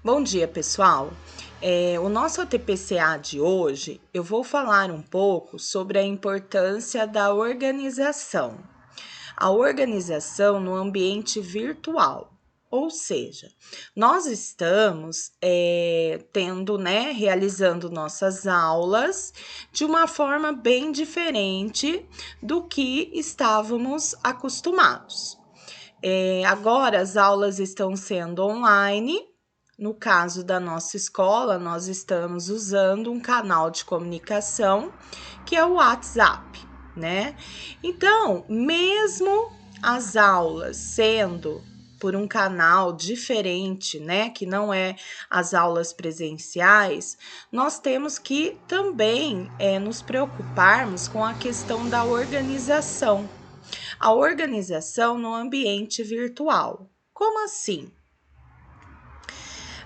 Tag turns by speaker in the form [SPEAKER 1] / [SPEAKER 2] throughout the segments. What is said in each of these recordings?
[SPEAKER 1] Bom dia, pessoal. O nosso TPCA de hoje, eu vou falar um pouco sobre a importância da organização. A organização no ambiente virtual. Ou seja, nós estamos realizando nossas aulas de uma forma bem diferente do que estávamos acostumados. Agora as aulas estão sendo online. No caso da nossa escola, nós estamos usando um canal de comunicação que é o WhatsApp, né? Então, mesmo as aulas sendo por um canal diferente, né, que não é as aulas presenciais, nós temos que também nos preocuparmos com a questão da organização. A organização no ambiente virtual. Como assim?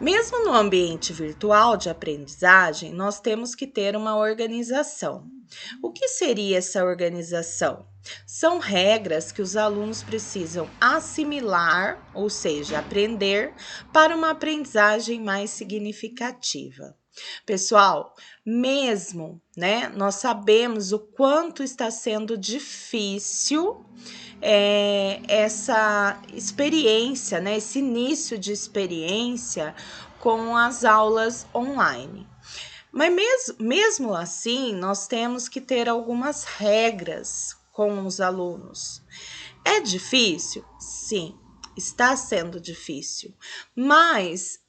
[SPEAKER 1] Mesmo no ambiente virtual de aprendizagem, nós temos que ter uma organização. O que seria essa organização? São regras que os alunos precisam assimilar, ou seja, aprender, para uma aprendizagem mais significativa. Pessoal, mesmo, nós sabemos o quanto está sendo difícil essa experiência, esse início de experiência com as aulas online. Mas mesmo assim, nós temos que ter algumas regras com os alunos. É difícil? Sim, está sendo difícil, mas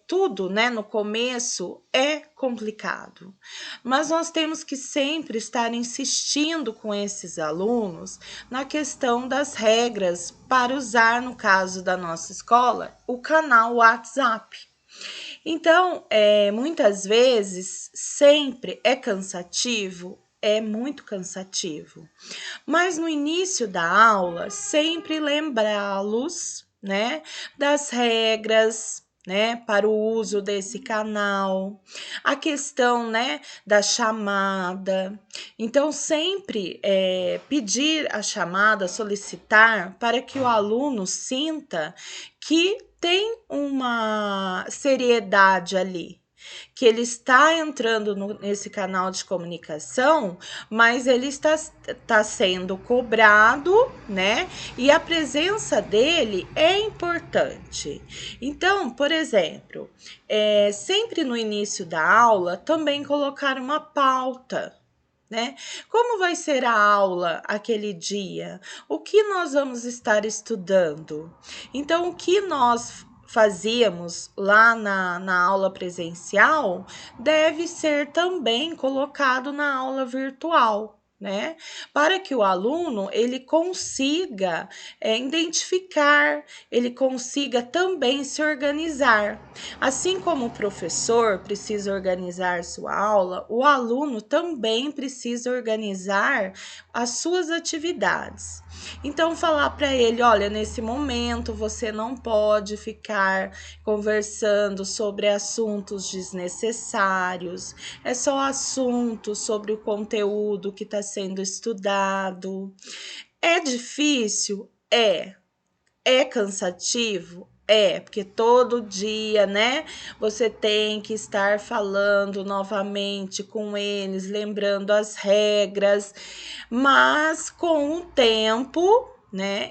[SPEAKER 1] tudo, no começo é complicado. Mas nós temos que sempre estar insistindo com esses alunos na questão das regras para usar, no caso da nossa escola, o canal WhatsApp. Então, muitas vezes, sempre é cansativo, é muito cansativo. Mas no início da aula, sempre lembrá-los, das regras, para o uso desse canal, a questão, da chamada. Então, sempre pedir a chamada, solicitar, para que o aluno sinta que tem uma seriedade ali, que ele está entrando nesse canal de comunicação, mas ele está sendo cobrado, E a presença dele é importante. Então, por exemplo, sempre no início da aula, também colocar uma pauta. Como vai ser a aula aquele dia? O que nós vamos estar estudando? Então, o que nós fazíamos lá na aula presencial deve ser também colocado na aula virtual. Para que o aluno ele consiga identificar, ele consiga também se organizar. Assim como o professor precisa organizar sua aula, o aluno também precisa organizar as suas atividades. Então, falar para ele, olha, nesse momento você não pode ficar conversando sobre assuntos desnecessários, é só assunto sobre o conteúdo que está sendo estudado. É difícil? É cansativo? Porque todo dia, você tem que estar falando novamente com eles, lembrando as regras, mas com o tempo,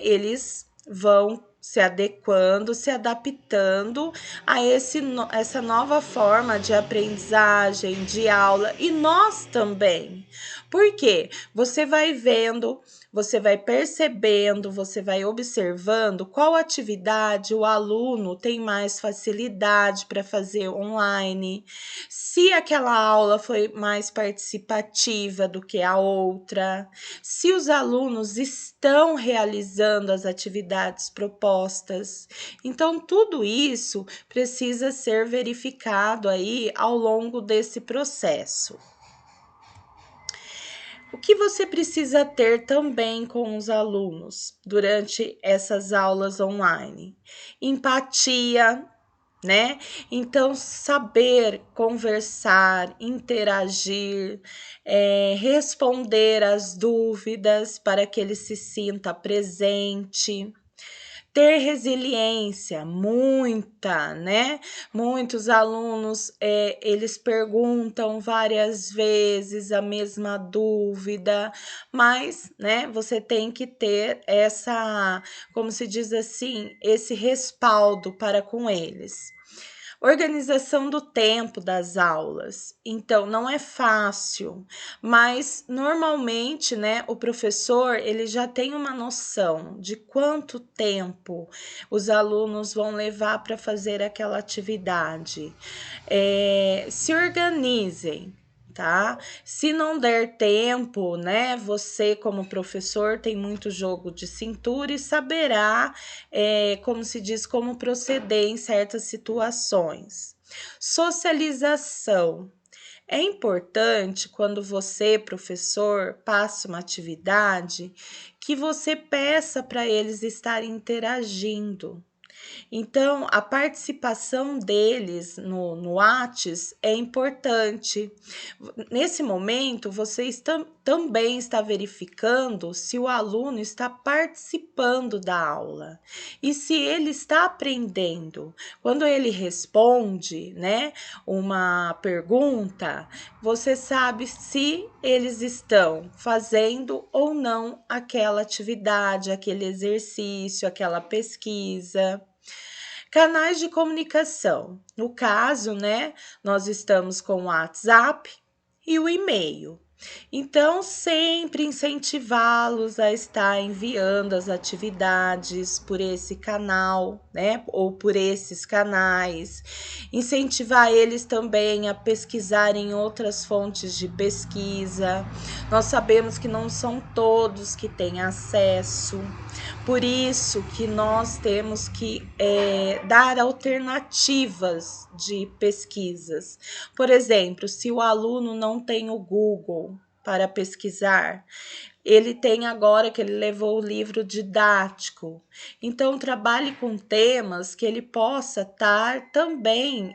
[SPEAKER 1] eles vão se adequando, se adaptando a essa nova forma de aprendizagem, de aula, e nós também. Por quê? Você vai vendo, você vai percebendo, você vai observando qual atividade o aluno tem mais facilidade para fazer online, se aquela aula foi mais participativa do que a outra, se os alunos estão realizando as atividades propostas. Então, tudo isso precisa ser verificado aí ao longo desse processo. O que você precisa ter também com os alunos durante essas aulas online? Empatia, Então, saber conversar, interagir, responder às dúvidas para que ele se sinta presente. Ter resiliência, muita, né? Muitos alunos, eles perguntam várias vezes a mesma dúvida, mas, né, você tem que ter essa, como se diz assim, esse respaldo para com eles. Organização do tempo das aulas. Então, não é fácil, mas normalmente, né, o professor, ele já tem uma noção de quanto tempo os alunos vão levar para fazer aquela atividade. Se organizem, tá? Se não der tempo, né? Você, como professor, tem muito jogo de cintura e saberá, como se diz, como proceder em certas situações. Socialização. É importante quando você, professor, passa uma atividade que você peça para eles estarem interagindo. Então, a participação deles no Whats é importante. Nesse momento, você também está verificando se o aluno está participando da aula e se ele está aprendendo. Quando ele responde, né, uma pergunta, você sabe se eles estão fazendo ou não aquela atividade, aquele exercício, aquela pesquisa. Canais de comunicação. No caso, né, nós estamos com o WhatsApp e o e-mail. Então, sempre incentivá-los a estar enviando as atividades por esse canal, né? Ou por esses canais. Incentivar eles também a pesquisar em outras fontes de pesquisa. Nós sabemos que não são todos que têm acesso. Por isso que nós temos que dar alternativas de pesquisas. Por exemplo, se o aluno não tem o Google para pesquisar, ele tem agora que ele levou o livro didático. Então, trabalhe com temas que ele possa estar também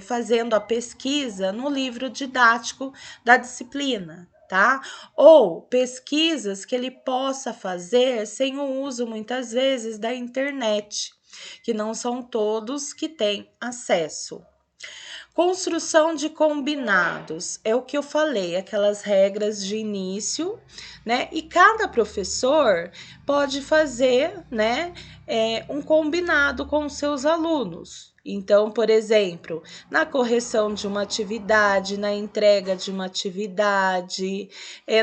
[SPEAKER 1] fazendo a pesquisa no livro didático da disciplina. Tá? Ou pesquisas que ele possa fazer sem o uso, muitas vezes, da internet, que não são todos que têm acesso. Construção de combinados, é o que eu falei, aquelas regras de início, né? E cada professor pode fazer, né, um combinado com os seus alunos. Então, por exemplo, na correção de uma atividade, na entrega de uma atividade,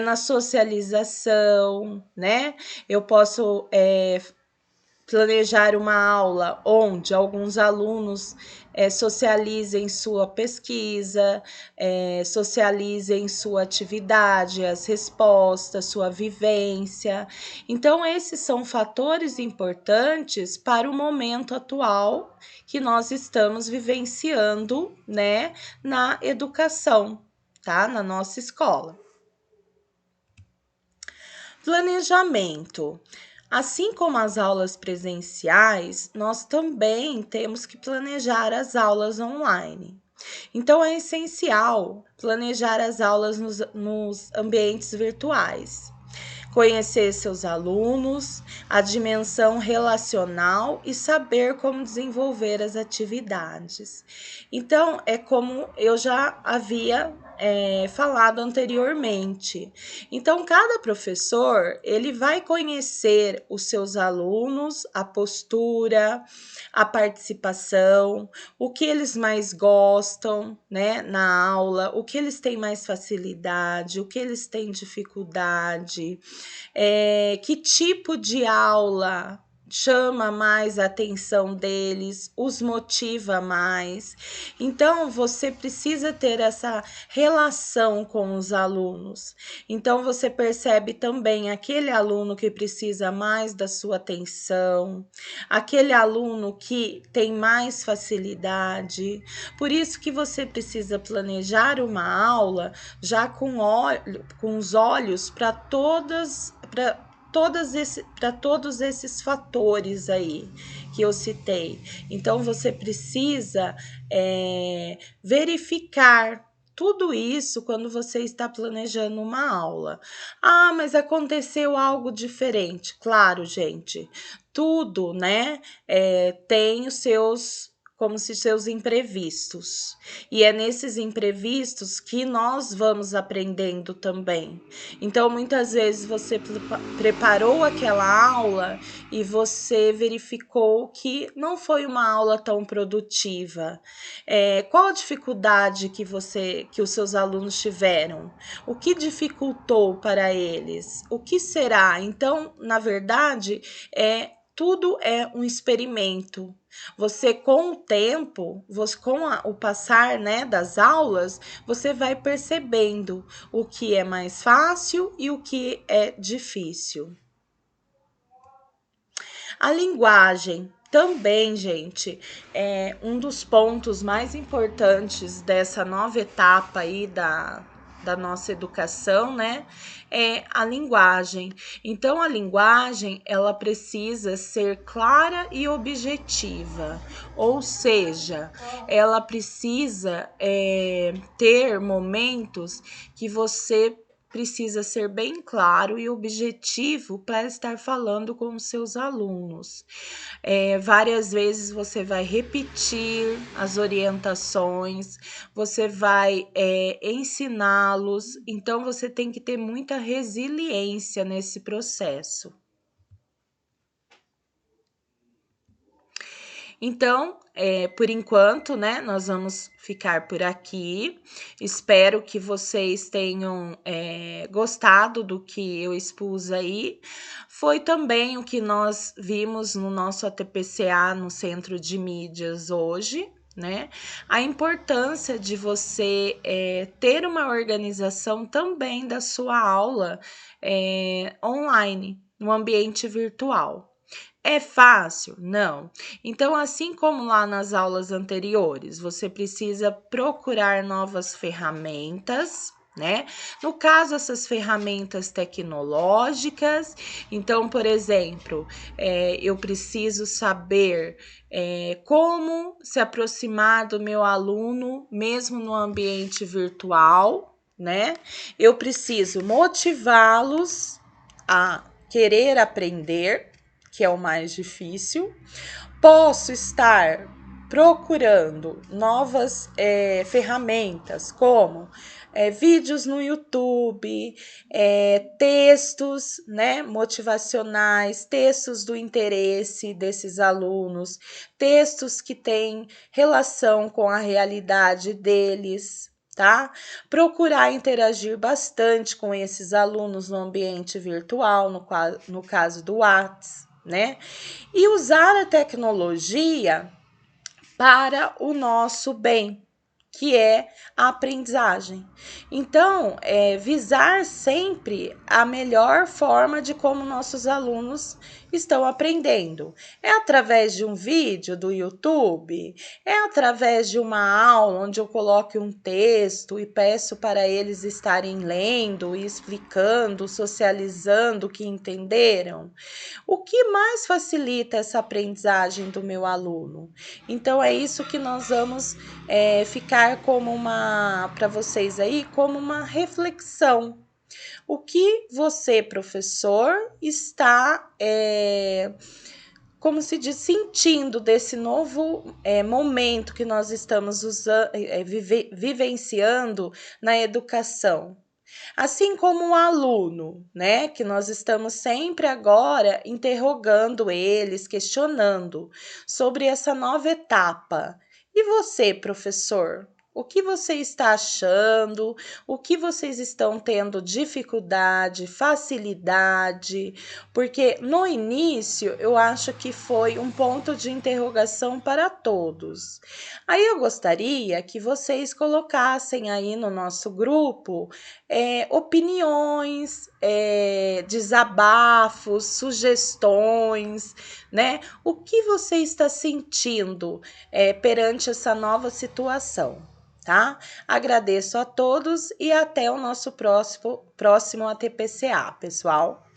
[SPEAKER 1] na socialização, né? Eu posso planejar uma aula onde alguns alunos socializem sua pesquisa, socializem sua atividade, as respostas, sua vivência. Então, esses são fatores importantes para o momento atual que nós estamos vivenciando, né, na educação, tá? Na nossa escola. Planejamento. Assim como as aulas presenciais, nós também temos que planejar as aulas online. Então, é essencial planejar as aulas nos ambientes virtuais. Conhecer seus alunos, a dimensão relacional e saber como desenvolver as atividades. Então, é como eu já havia falado anteriormente. Então, cada professor, ele vai conhecer os seus alunos, a postura, a participação, o que eles mais gostam, né, na aula, o que eles têm mais facilidade, o que eles têm dificuldade, que tipo de aula chama mais a atenção deles, os motiva mais. Então, você precisa ter essa relação com os alunos. Então, você percebe também aquele aluno que precisa mais da sua atenção, aquele aluno que tem mais facilidade. Por isso que você precisa planejar uma aula já com os olhos para todos esses fatores aí que eu citei. Então, você precisa verificar tudo isso quando você está planejando uma aula. Ah, mas aconteceu algo diferente. Claro, gente, tudo, né, tem os seus, como se seus imprevistos. E é nesses imprevistos que nós vamos aprendendo também. Então, muitas vezes você preparou aquela aula e você verificou que não foi uma aula tão produtiva. Qual a dificuldade que os seus alunos tiveram? O que dificultou para eles? O que será? Então, na verdade, tudo é um experimento. Você, com o tempo, o passar, né, das aulas, você vai percebendo o que é mais fácil e o que é difícil. A linguagem também, gente, é um dos pontos mais importantes dessa nova etapa aí da nossa educação, né? É a linguagem. Então, a linguagem, ela precisa ser clara e objetiva, ou seja, ela precisa ter momentos que você precisa ser bem claro e objetivo para estar falando com os seus alunos. Várias vezes você vai repetir as orientações, você vai ensiná-los, então você tem que ter muita resiliência nesse processo. Então, por enquanto, né, nós vamos ficar por aqui. Espero que vocês tenham gostado do que eu expus aí. Foi também o que nós vimos no nosso ATPCA, no Centro de Mídias hoje, né? A importância de você ter uma organização também da sua aula online, no ambiente virtual. É fácil? Não. Então, assim como lá nas aulas anteriores, você precisa procurar novas ferramentas, né? No caso, essas ferramentas tecnológicas. Então, por exemplo, eu preciso saber como se aproximar do meu aluno, mesmo no ambiente virtual, né? Eu preciso motivá-los a querer aprender, que é o mais difícil. Posso estar procurando novas ferramentas, como vídeos no YouTube, textos, né, motivacionais, textos do interesse desses alunos, textos que têm relação com a realidade deles, tá? Procurar interagir bastante com esses alunos no ambiente virtual, no caso do WhatsApp, né? E usar a tecnologia para o nosso bem, que é a aprendizagem. Então, visar sempre a melhor forma de como nossos alunos estão aprendendo. É através de um vídeo do YouTube, é através de uma aula onde eu coloque um texto e peço para eles estarem lendo e explicando, socializando o que entenderam. O que mais facilita essa aprendizagem do meu aluno? Então, é isso que nós vamos ficar como para vocês aí, como uma reflexão. O que você, professor, está, como se diz, sentindo desse novo momento que nós estamos vivenciando na educação? Assim como o aluno, né, que nós estamos sempre agora interrogando eles, questionando sobre essa nova etapa. E você, professor? O que você está achando? O que vocês estão tendo dificuldade, facilidade? Porque no início eu acho que foi um ponto de interrogação para todos. Aí eu gostaria que vocês colocassem aí no nosso grupo opiniões, desabafos, sugestões, né? O que você está sentindo perante essa nova situação, tá? Agradeço a todos e até o nosso próximo ATPCA, pessoal.